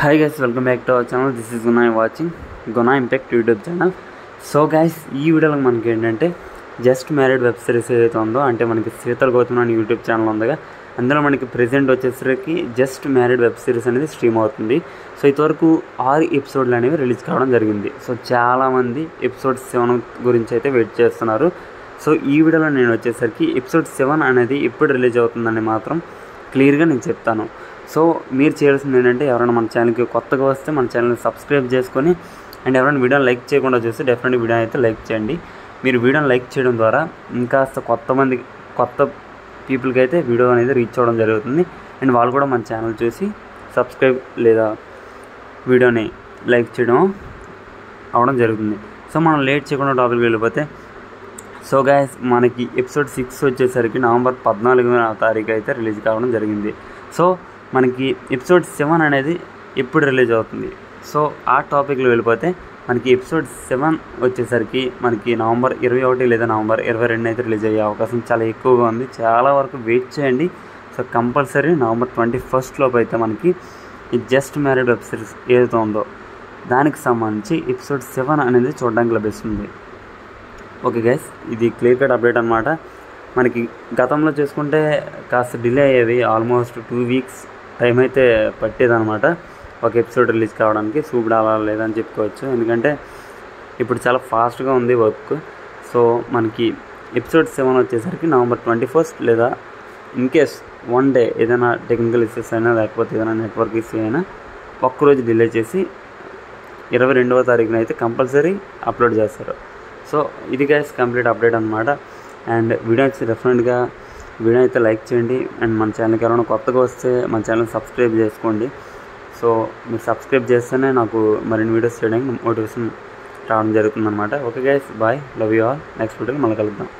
Hi guys, welcome back to our channel. This is Guna watching Guna Impact YouTube channel. So guys ఈ వీడియోలో మనకి ఏంటంటే just married web series ఏదైతే ఉందో అంటే మనకి శీతల్ గౌతమ్ అని యూట్యూబ్ ఛానల్ ఉందిగా అందులో మనకి ప్రెజెంట్ వచ్చేసరికి జస్ట్ మ్యారీడ్ వెబ్ సిరీస్ అనేది స్ట్రీమ్ అవుతుంది. సో ఇంతవరకు 6 ఎపిసోడ్లు అనేవి రిలీజ్ కావడం జరిగింది. సో చాలామంది ఎపిసోడ్ 7 గురించి అయితే వెయిట్ చేస్తున్నారు. సో ఈ వీడియోలో నేను వచ్చేసరికి ఎపిసోడ్ 7 అనేది ఎప్పుడు రిలీజ్ అవుతుందని మాత్రం క్లియర్గా నేను చెప్తాను. సో మీరు చేయాల్సింది ఏంటంటే ఎవరైనా మన ఛానల్కి కొత్తగా వస్తే మన ఛానల్ని సబ్స్క్రైబ్ చేసుకొని అండ్ ఎవరైనా వీడియోని లైక్ చేయకుండా చూస్తే డెఫినెట్గా వీడియో అయితే లైక్ చేయండి. మీరు వీడియోని లైక్ చేయడం ద్వారా ఇంకాస్త కొత్త పీపుల్కి అయితే వీడియో అనేది రీచ్ అవ్వడం జరుగుతుంది. అండ్ వాళ్ళు కూడా మన ఛానల్ చూసి సబ్స్క్రైబ్ లేదా వీడియోని లైక్ చేయడం అవ్వడం జరుగుతుంది. సో మనం లేట్ చేయకుండా టాపిక్కి వెళ్ళిపోతే సో గైస్ మనకి ఎపిసోడ్ 6 వచ్చేసరికి నవంబర్ 14వ తారీఖు అయితే రిలీజ్ కావడం జరిగింది. సో మనకి ఎపిసోడ్ 7 అనేది ఎప్పుడు రిలీజ్ అవుతుంది? సో ఆ టాపిక్లో వెళ్ళిపోతే మనకి ఎపిసోడ్ 7 వచ్చేసరికి మనకి నవంబర్ 21 లేదా నవంబర్ 22 అయితే రిలీజ్ అయ్యే అవకాశం చాలా ఎక్కువగా ఉంది. చాలా వరకు వెయిట్ చేయండి. సో కంపల్సరీ నవంబర్ 21 లోపు అయితే మనకి ఈ జస్ట్ మ్యారీడ్ వెబ్ సిరీస్ ఏదైతే ఉందో దానికి సంబంధించి ఎపిసోడ్ 7 అనేది చూడడానికి లభిస్తుంది. ఓకే గైస్, ఇది క్లియర్ కట్ అప్డేట్ అనమాట. మనకి గతంలో చూసుకుంటే కాస్త డిలే అయ్యేది, ఆల్మోస్ట్ 2 వీక్స్ టైం అయితే పట్టేదనమాట ఒక ఎపిసోడ్ రిలీజ్ కావడానికి. సూపర్ అలా లేదని చెప్పుకోవచ్చు, ఎందుకంటే ఇప్పుడు చాలా ఫాస్ట్గా ఉంది వర్క్. సో మనకి ఎపిసోడ్ 7 వచ్చేసరికి నవంబర్ 21 లేదా ఇన్కేస్ 1 డే ఏదైనా టెక్నికల్ ఇష్యూస్ అయినా లేకపోతే ఏదైనా నెట్వర్క్ ఇష్యూ అయినా ఒక్కరోజు డిలే చేసి 22వ తారీఖున అయితే కంపల్సరీ అప్లోడ్ చేస్తారు. సో ఇది గైస్ కంప్లీట్ అప్డేట్ అనమాట. అండ్ వీడియో అయితే డెఫినెట్గా వీడియో అయితే లైక్ చేయండి. అండ్ మన ఛానల్కి ఎవరైనా కొత్తగా వస్తే మన ఛానల్ సబ్స్క్రైబ్ చేసుకోండి. సో మీరు సబ్స్క్రైబ్ చేస్తేనే నాకు మరిన్ని వీడియోస్ చేయడానికి మోటివేషన్ రావడం జరుగుతుందన్నమాట. Okay guys, bye, love you all. Next వీడియోలో మళ్ళీ కలుద్దాం.